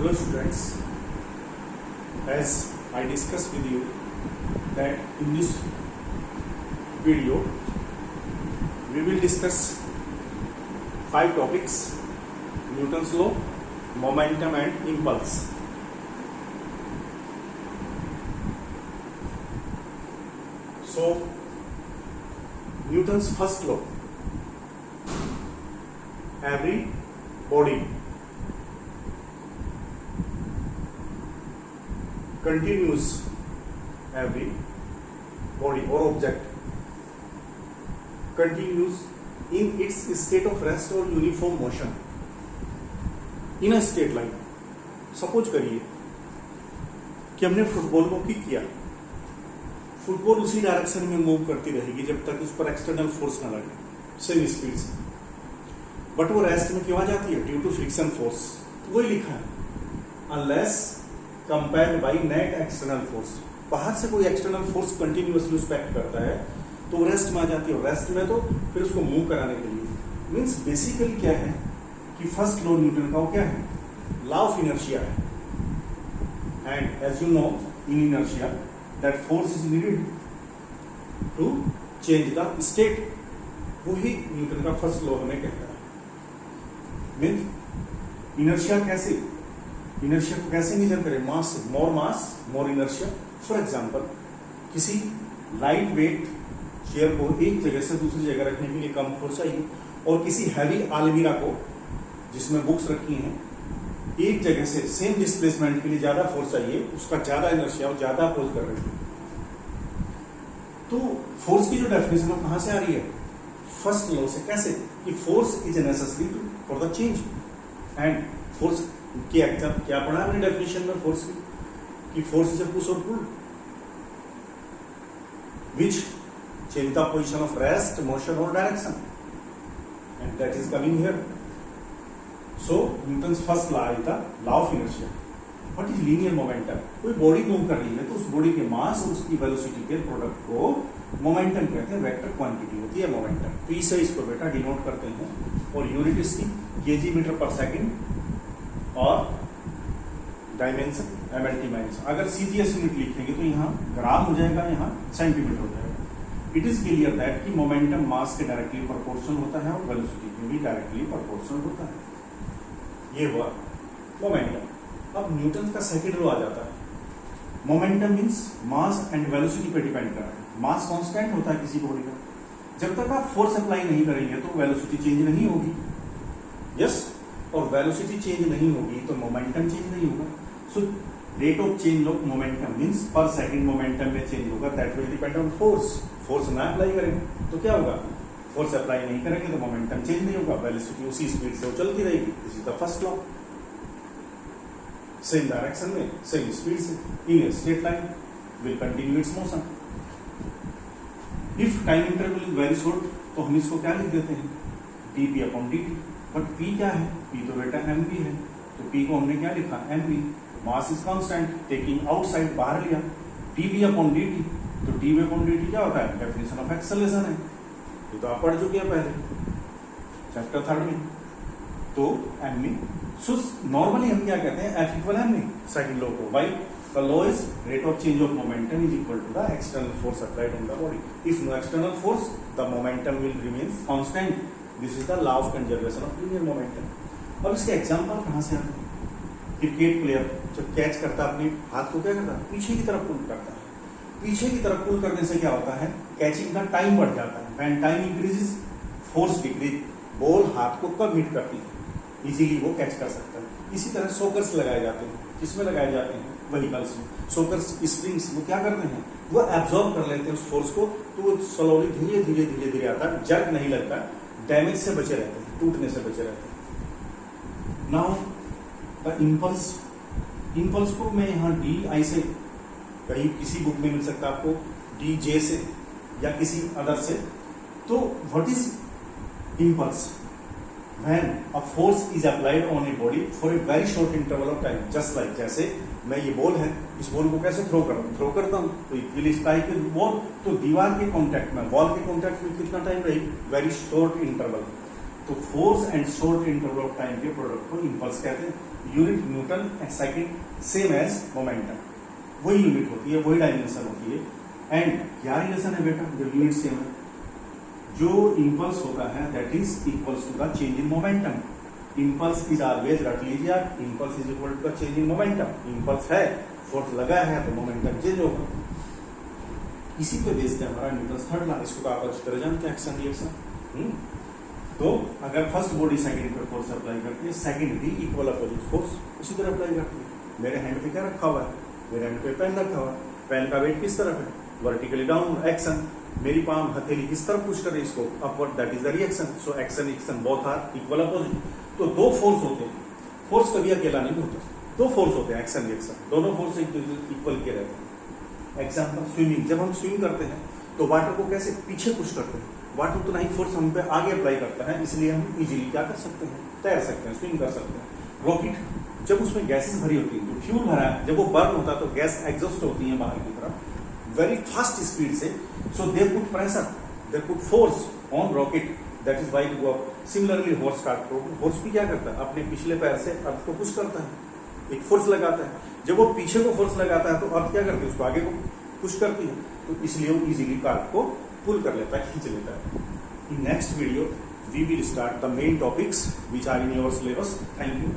Hello students, as I discussed with you that in this video we will discuss 5 topics: Newton's law, momentum and impulse. So Newton's first law, every body continues, every body or object continues in its state of rest or uniform motion in a straight line. Suppose करिए कि हमने football को kick किया, football उसी direction में move करती रहेगी जब तक उस पर एक्सटर्नल फोर्स ना लगे सेम स्पीड से, बट वो रेस्ट में क्यों आ जाती है? Due to friction force. तो वही लिखा है, unless compared by net external force. बाहर से कोई एक्सटर्नल फोर्स कंटिन्यूअसली उस पर एक्ट करता है तो वो रेस्ट में आ जाती है. रेस्ट में तो फिर उसको मूव कराने के लिए मीन्स बेसिकली क्या है कि फर्स्ट लॉ न्यूटन का वो क्या है? लॉ ऑफ इनर्शिया है. And as you know in inertia that force is needed to change the state. वही न्यूटन का फर्स्ट लॉ हमें कहता है. मीन्स इनर्शिया कैसे, इनर्शिया को कैसे मेजर करें? मास से. मास मोर इनर्शिया. फॉर एग्जांपल किसी लाइट वेट चेयर को एक जगह से दूसरी जगह रखने के लिए कम फोर्स चाहिए, और किसी हैवी अलमीरा को जिसमें बुक्स रखी हैं एक जगह से सेम डिस्प्लेसमेंट के लिए ज्यादा फोर्स चाहिए, उसका ज्यादा इनर्शिया और ज्यादा अपोज कर रही है. तो फोर्स की जो डेफिनेशन है कहां से आ रही है? फर्स्ट लॉ से. कैसे कि force is necessary for the change. And force की क्या पढ़ा हमने डेफिनेशन में फोर्स की कि फोर्स इज अ पुश और पुल which change the position of rest, motion or direction, and that is coming here. So Newton's first law is the law of inertia. What is linear momentum? कोई body move कर रही है तो उस body के मास और उसकी वेलोसिटी के प्रोडक्ट को मोमेंटम कहते हैं. वेक्टर क्वांटिटी होती है मोमेंटम. पी से इसको बेटा डिनोट करते हैं, और यूनिट इसकी केजी मीटर पर सेकंड और डायमेंशन MLT माइनस. अगर सीजीएस यूनिट लिखेंगे तो यहाँ ग्राम हो जाएगा, यहाँ सेंटीमीटर हो जाएगा. इट इज क्लियर दैट कि मोमेंटम मास के डायरेक्टली प्रोपोर्शनल होता है और वेलोसिटी के भी डायरेक्टली प्रोपोर्शनल होता है. ये हुआ मोमेंटम. अब न्यूटन का सेकंड लॉ आ जाता है. Momentum means mass and velocity पे डिपेंड कर रहा है. मास कांस्टेंट होता है किसी बॉडी का. जब तक आप फोर्स अप्लाई नहीं करेंगे तो वेलोसिटी चेंज नहीं होगी. यस, और वेलोसिटी चेंज नहीं होगी तो मोमेंटम चेंज नहीं होगा. So rate of change of momentum means पर सेकंड मोमेंटम में चेंज होगा. That will depend on force. Force ना अप्लाई करेंगे तो क्या होगा? फोर्स अप्लाई नहीं करेंगे तो मोमेंटम चेंज नहीं होगा. वेलोसिटी उसी स्पीड से वो चलती रहेगी. This is the first law. Same direction में सेम स्पीड से in a straight line will continue its motion. If time interval is very short तो हम इसको क्या लिख देते हैं? dp upon dt. But p क्या है? p तो बेटा mv है, तो p को हमने क्या लिखा? mv. Mass is constant, taking outside बाहर लिया. dv अपॉन dt, तो dv अपॉन dt क्या होता है? डेफिनेशन ऑफ एक्सेलरेशन है. ये तो आप पढ़ चुके हैं पहले चैप्टर 3 में. तो mv. सो नॉर्मली हम क्या कहते हैं? F equal mv. Second law को Y the law is rate of change of momentum is equal to the external force applied on the body. If no external force, the momentum will remain constant. This is the law of conservation of linear momentum. अब इसके example कहाँ से आते हैं? Cricket player जब catch करता है अपने हाथ को क्या करता है? पीछे की तरफ पुल करता है. पीछे की तरफ पुल करने से क्या होता है? कैचिंग का टाइम बढ़ जाता है. When time increases, force decrease. Ball हाथ को कब हिट करती है? इजीली वो कैच कर सकता है. इसी तरह सोकर्स लगाए जाते हैं. किसमें लगाए जाते हैं? व्हीकल्स में. सोकर्स स्प्रिंग्स वो क्या करते हैं? वो एब्जॉर्ब कर लेते हैं उस फोर्स को, तो वो स्लोली धीरे धीरे धीरे धीरे आता है. जर्क नहीं लगता, डैमेज से बचे रहते हैं, टूटने से बचे रहते हैं. Now the impulse. इम्पल्स को मैं यहाँ DI से, कहीं किसी बुक में मिल सकता है आपको, DJ से या किसी अदर से. तो what is impulse? When a force is applied on a body for a very short interval of time, just like जैसे मैं ये बॉल है, इस बॉल को कैसे थ्रो करता हूँ तो इक्वली स्ट्राइक विद बॉल, तो दीवार के कांटेक्ट में, वॉल के कांटेक्ट में कितना टाइम रहेगी? Very short interval. तो force and short interval of time के प्रोडक्ट को इंपल्स कहते हैं. Unit Newton and second same as momentum. वही यूनिट होती है, वही डायमेंशन होती है. एंड क्या रिलेशन है बेटा, जब यूनिट सेम है, जो इंपल्स होता है that is equals to the change in momentum. Impulse is always, रट लीजिए आप, impulse is equal to the change in momentum. Impulse है, फोर्स लगा है तो मोमेंटम चेंज होगा. इसी पे बेस्ड है हमारा न्यूटन थर्ड लॉ. इसको तो आप अच्छी तरह जानते हैं, एक्शन रिएक्शन. तो अगर फर्स्ट बॉडी सेकंड पे फोर्स अप्लाई करती है, सेकंड भी इक्वल अपोजिट फोर्स उसी तरह अप्लाई करती है. मेरे हैंड पे क्या रखा हुआ है, मेरे हैंड पे पेन रखा हुआ है. पेन का वेट किस तरफ है, वर्टिकली डाउन. एक्शन, मेरी पाम हथेली किस तरफ पुश करे इसको, upward, that is the reaction. So action reaction both are equal opposite. तो दो फोर्स होते हैं, फोर्स कभी अकेला नहीं होता. दो फोर्स होते हैं, एक्शन रिएक्शन, दोनों फोर्स इक्वल के रहते हैं. एग्जाम्पल स्विमिंग, जब हम स्विम करते हैं तो वाटर को कैसे पीछे पुश करते हैं, वाटर उतना ही फोर्स हम पे आगे अप्लाई करता है, इसलिए हम इजीली क्या कर सकते हैं, तैर सकते हैं, स्विम कर सकते हैं. रॉकेट, जब उसमें गैसेस भरी होती है, जो फ्यूल भरा है, जब वो बर्न होता है तो गैस एग्जॉस्ट होती है बाहर की तरफ वेरी फास्ट स्पीड से. So they put pressure, they put force on rocket, that is why to go up. Similarly horse का हॉर्स भी क्या करता है, अपने पिछले पैर से अर्थ को पुश करता है, एक फोर्स लगाता है. जब वो पीछे को फोर्स लगाता है तो अर्थ क्या करती है, उसको आगे को पुश करती है. तो इसलिए वो इजीली कार को पुल कर लेता है, खींच लेता है. In next video, we will start the main topics which are in your syllabus. Thank you.